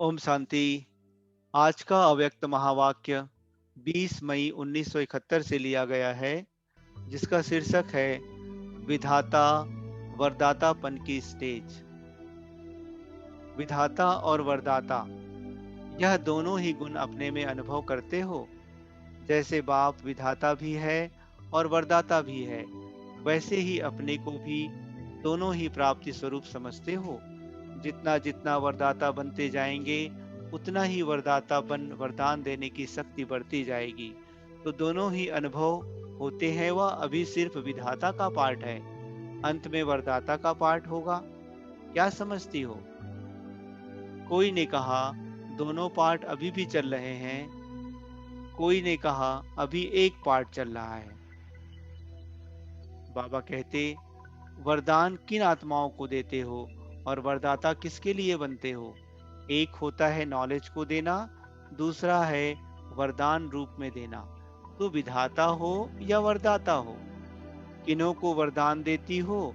ओम शांति। आज का अव्यक्त महावाक्य 20 मई 1971 से लिया गया है, जिसका शीर्षक है विधाता वरदातापन की स्टेज। विधाता और वरदाता, यह दोनों ही गुण अपने में अनुभव करते हो। जैसे बाप विधाता भी है और वरदाता भी है, वैसे ही अपने को भी दोनों ही प्राप्ति स्वरूप समझते हो। जितना जितना वरदाता बनते जाएंगे, उतना ही वरदाता बन वरदान देने की शक्ति बढ़ती जाएगी। तो दोनों ही अनुभव होते हैं, वह अभी सिर्फ विधाता का पार्ट है, अंत में वरदाता का पार्ट होगा। क्या समझती हो? कोई ने कहा दोनों पार्ट अभी भी चल रहे हैं, कोई ने कहा अभी एक पार्ट चल रहा है। बाबा कहते, वरदान किन आत्माओं को देते हो और वरदाता किसके लिए बनते हो? एक होता है नॉलेज को देना, दूसरा है वरदान रूप में देना। तो विधाता हो या वरदाता हो, किन्हों को वरदान देती हो?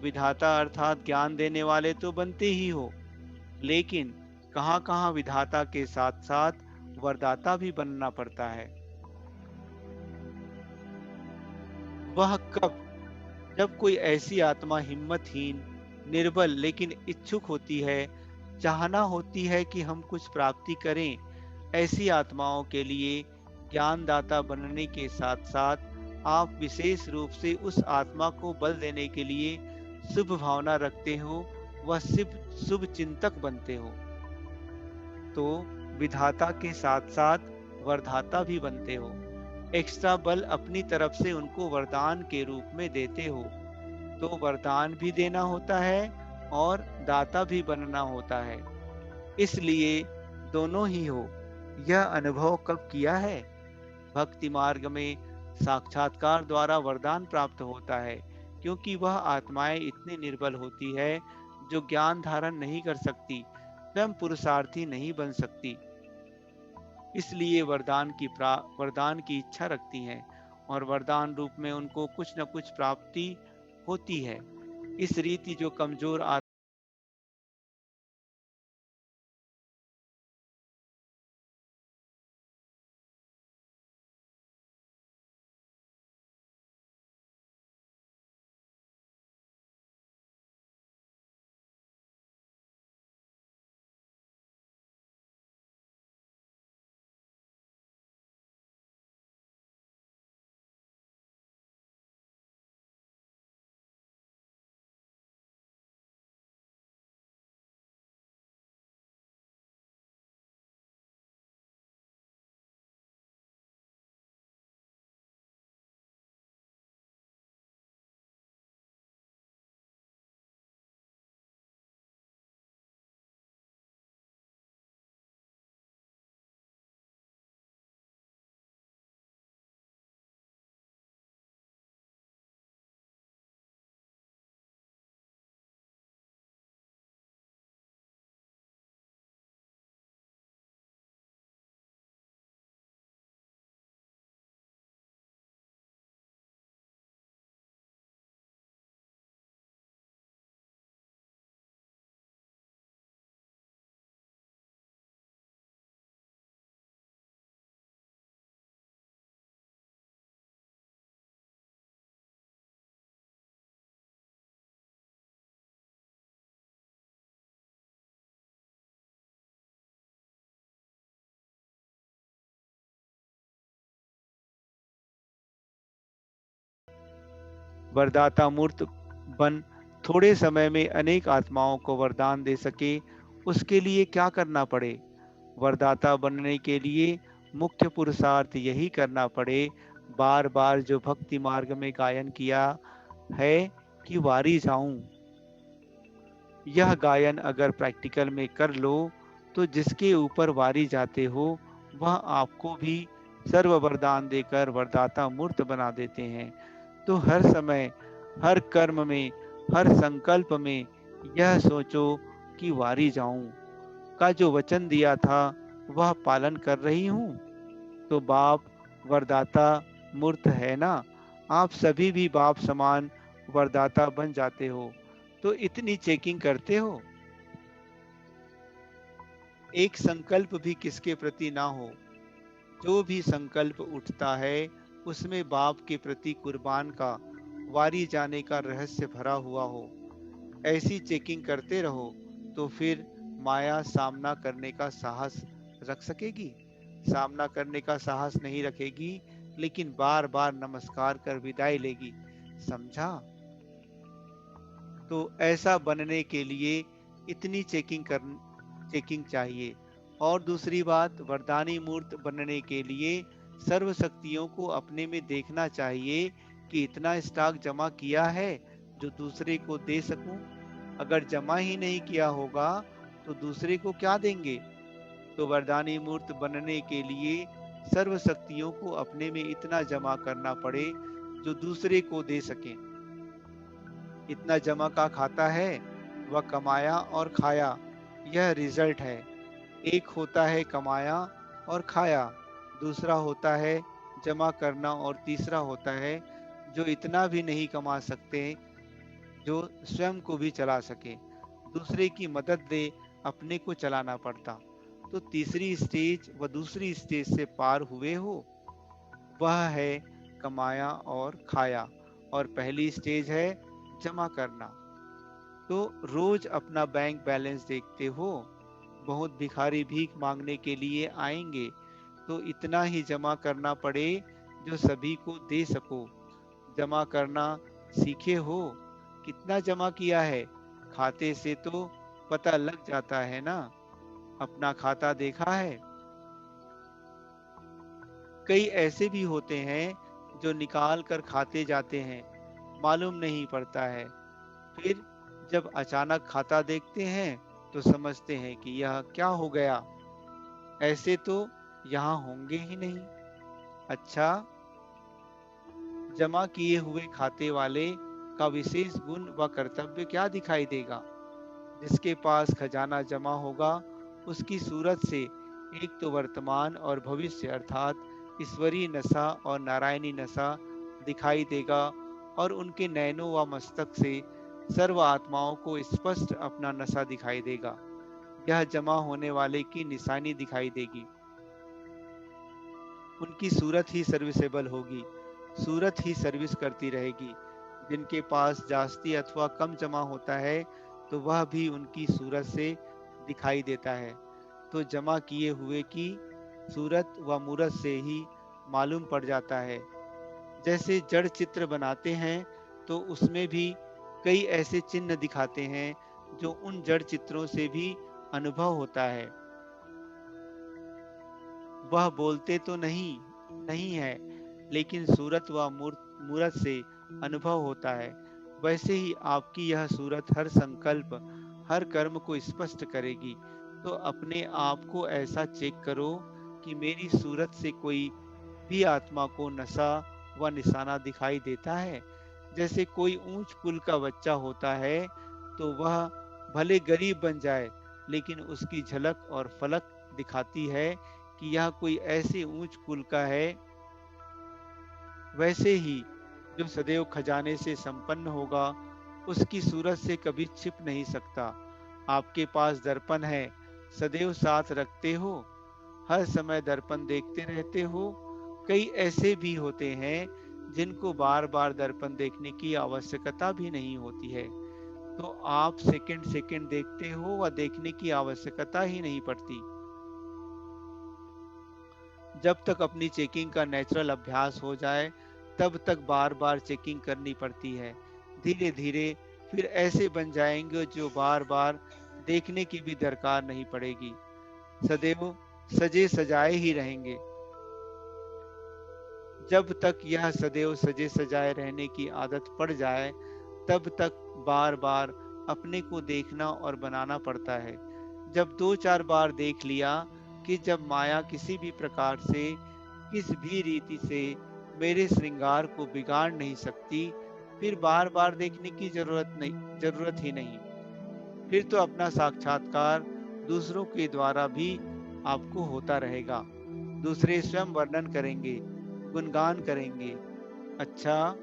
विधाता अर्थात ज्ञान देने वाले तो बनते ही हो, लेकिन कहाँ कहाँ विधाता के साथ साथ वरदाता भी बनना पड़ता है। वह कब? जब कोई ऐसी आत्मा हिम्मतहीन, निर्बल लेकिन इच्छुक होती है, चाहना होती है कि हम कुछ प्राप्ति करें। ऐसी आत्माओं के लिए ज्ञानदाता बनने के साथ साथ आप विशेष रूप से उस आत्मा को बल देने के लिए शुभ भावना रखते हो, वह शुभ शुभ चिंतक बनते हो। तो विधाता के साथ साथ वरदाता भी बनते हो। एक्स्ट्रा बल अपनी तरफ से उनको वरदान के रूप में देते हो। तो वरदान भी देना होता है और दाता भी बनना होता है। इसलिए दोनों ही हो। यह अनुभव कब किया है? भक्ति मार्ग में साक्षात्कार द्वारा वरदान प्राप्त होता है, क्योंकि वह आत्माएं इतनी निर्बल होती है जो ज्ञान धारण नहीं कर सकती, स्वयं पुरुषार्थी नहीं बन सकती। इसलिए वरदान की इच्छा रखती हैं और वरदान रूप में उनको कुछ न कुछ प्राप्ति होती है। इस रीति जो कमजोर वरदाता मूर्त बन थोड़े समय में अनेक आत्माओं को वरदान दे सके, उसके लिए क्या करना पड़े? वरदाता बनने के लिए मुख्य पुरुषार्थ यही करना पड़े, बार बार जो भक्ति मार्ग में गायन किया है कि वारी जाऊं। यह गायन अगर प्रैक्टिकल में कर लो, तो जिसके ऊपर वारी जाते हो वह आपको भी सर्व वरदान देकर वरदाता मूर्त बना देते हैं। तो हर समय, हर कर्म में, हर संकल्प में यह सोचो कि वारी जाऊं का जो वचन दिया था वह पालन कर रही हूँ। तो बाप वरदाता मूर्त है ना। आप सभी भी बाप समान वरदाता बन जाते हो। तो इतनी चेकिंग करते हो। एक संकल्प भी किसके प्रति ना हो। जो भी संकल्प उठता है उसमें बाप के प्रति कुर्बान का, वारी जाने का रहस्य भरा हुआ हो। ऐसी चेकिंग करते रहो तो फिर माया सामना करने का साहस रख सकेगी। सामना करने का साहस नहीं रखेगी, लेकिन बार बार नमस्कार कर विदाई लेगी। समझा? तो ऐसा बनने के लिए इतनी चेकिंग चाहिए। और दूसरी बात, वरदानी मूर्त बनने के लिए सर्व शक्तियों को अपने में देखना चाहिए कि इतना स्टॉक जमा किया है जो दूसरे को दे सकूं। अगर जमा ही नहीं किया होगा तो दूसरे को क्या देंगे। तो वरदानी मूर्त बनने के लिए सर्व शक्तियों को अपने में इतना जमा करना पड़े जो दूसरे को दे सकें। इतना जमा का खाता है वह कमाया और खाया, यह रिजल्ट है। एक होता है कमाया और खाया, दूसरा होता है जमा करना, और तीसरा होता है जो इतना भी नहीं कमा सकते जो स्वयं को भी चला सके, दूसरे की मदद दे, अपने को चलाना पड़ता। तो तीसरी स्टेज व दूसरी स्टेज से पार हुए हो, वह है कमाया और खाया, और पहली स्टेज है जमा करना। तो रोज अपना बैंक बैलेंस देखते हो। बहुत भिखारी भीख मांगने के लिए आएंगे, तो इतना ही जमा करना पड़े जो सभी को दे सको। जमा करना सीखे हो। कितना जमा किया है खाते से तो पता लग जाता है ना। अपना खाता देखा है। कई ऐसे भी होते हैं जो निकाल कर खाते जाते हैं, मालूम नहीं पड़ता है। फिर जब अचानक खाता देखते हैं तो समझते हैं कि यह क्या हो गया, ऐसे तो यहाँ होंगे ही नहीं। अच्छा, जमा किए हुए खाते वाले का विशेष गुण व कर्तव्य क्या दिखाई देगा। जिसके पास खजाना जमा होगा उसकी सूरत से एक तो वर्तमान और भविष्य अर्थात ईश्वरीय नशा और नारायणी नशा दिखाई देगा, और उनके नयनों व मस्तक से सर्व आत्माओं को स्पष्ट अपना नशा दिखाई देगा। यह जमा होने वाले की निशानी दिखाई देगी। उनकी सूरत ही सर्विसेबल होगी, सूरत ही सर्विस करती रहेगी। जिनके पास जास्ती अथवा कम जमा होता है तो वह भी उनकी सूरत से दिखाई देता है। तो जमा किए हुए की सूरत व मूरत से ही मालूम पड़ जाता है। जैसे जड़ चित्र बनाते हैं तो उसमें भी कई ऐसे चिन्ह दिखाते हैं जो उन जड़ चित्रों से भी अनुभव होता है। वह बोलते तो नहीं नहीं है, लेकिन सूरत व मूरत से अनुभव होता है। वैसे ही आपकी यह सूरत हर संकल्प, हर कर्म को स्पष्ट करेगी। तो अपने आप को ऐसा चेक करो कि मेरी सूरत से कोई भी आत्मा को नशा व निशाना दिखाई देता है। जैसे कोई ऊंच कुल का बच्चा होता है तो वह भले गरीब बन जाए, लेकिन उसकी झलक और फलक दिखाती है कि यह कोई ऐसे ऊंच कुल का है। वैसे ही जो सदैव खजाने से संपन्न होगा उसकी सूरत से कभी छिप नहीं सकता। आपके पास दर्पण है, सदैव साथ रखते हो, हर समय दर्पण देखते रहते हो। कई ऐसे भी होते हैं जिनको बार बार दर्पण देखने की आवश्यकता भी नहीं होती है। तो आप सेकंड सेकंड देखते हो व देखने की आवश्यकता ही नहीं पड़ती। जब तक अपनी चेकिंग का नेचुरल अभ्यास हो जाए तब तक बार बार चेकिंग करनी पड़ती है। धीरे धीरे फिर ऐसे बन जाएंगे जो बार बार देखने की भी दरकार नहीं पड़ेगी, सदैव सजे सजाए ही रहेंगे। जब तक यह सदैव सजे सजाए रहने की आदत पड़ जाए तब तक बार बार अपने को देखना और बनाना पड़ता है। जब दो चार बार देख लिया कि जब माया किसी भी प्रकार से, किस भी रीति से मेरे श्रृंगार को बिगाड़ नहीं सकती, फिर बार बार देखने की जरूरत ही नहीं। फिर तो अपना साक्षात्कार दूसरों के द्वारा भी आपको होता रहेगा। दूसरे स्वयं वर्णन करेंगे, गुणगान करेंगे। अच्छा,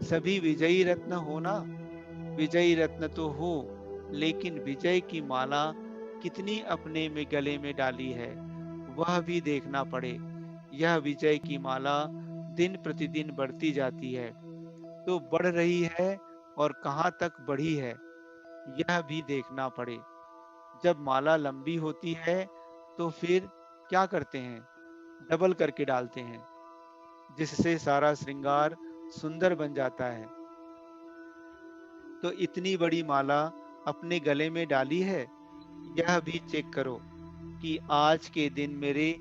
सभी विजयी रत्न हो ना। विजयी रत्न तो हो, लेकिन विजय की माला कितनी अपने में गले में डाली है, वह भी देखना पड़े। यह विजय की माला दिन प्रतिदिन बढ़ती जाती है, तो बढ़ रही है और कहाँ तक बढ़ी है, यह भी देखना पड़े। जब माला लंबी होती है, तो फिर क्या करते हैं? डबल करके डालते हैं, जिससे सारा श्रृंगार सुंदर बन जाता है। तो इतनी बड़ी माला अपने गले में डाली है, यह भी चेक करो कि आज के दिन मेरे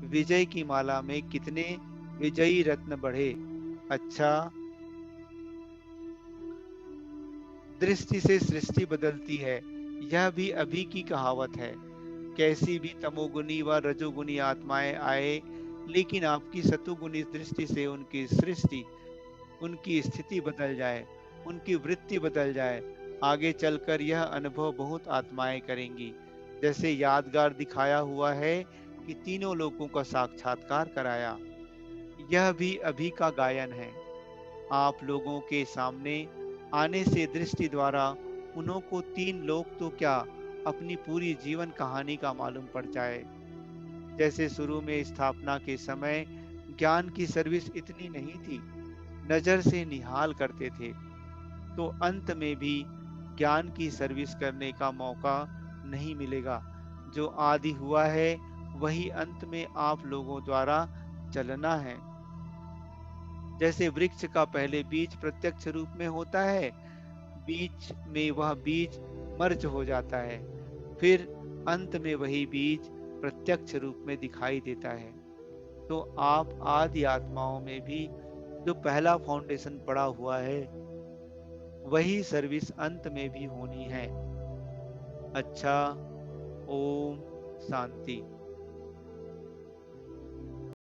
विजय की माला में कितने विजयी रत्न बढ़े। अच्छा, दृष्टि से सृष्टि बदलती है, यह भी अभी की कहावत है। कैसी भी तमोगुनी व रजोगुनी आत्माएं आए, लेकिन आपकी सतोगुनी दृष्टि से उनकी सृष्टि, उनकी स्थिति बदल जाए, उनकी वृत्ति बदल जाए, आगे चलकर यह अनुभव बहुत आत्माएं करेंगी। जैसे यादगार दिखाया हुआ है कि तीनों लोगों का साक्षात्कार कराया। यह भी अभी का गायन है। आप लोगों के सामने आने से दृष्टि द्वारा उन्हों को तीन लोग तो क्या, अपनी पूरी जीवन कहानी का मालूम पड़ जाए। जैसे शुरू में स्थापना के समय ज्ञान की सर्विस इतनी नहीं थी, नजर से निहाल करते थे, तो अंत में भी ज्ञान की सर्विस करने का मौका नहीं मिलेगा। जो आदि हुआ है, वही अंत में आप लोगों द्वारा चलना है। जैसे वृक्ष का पहले बीज प्रत्यक्ष रूप में होता है, बीच में वह बीज मर्ज हो जाता है, फिर अंत में वही बीज प्रत्यक्ष रूप में दिखाई देता है। तो आप आदि आत्माओं में भी जो पहला फाउंडेशन पड़ा हुआ है, वही सर्विस अंत में भी होनी है। अच्छा, ओम शांति।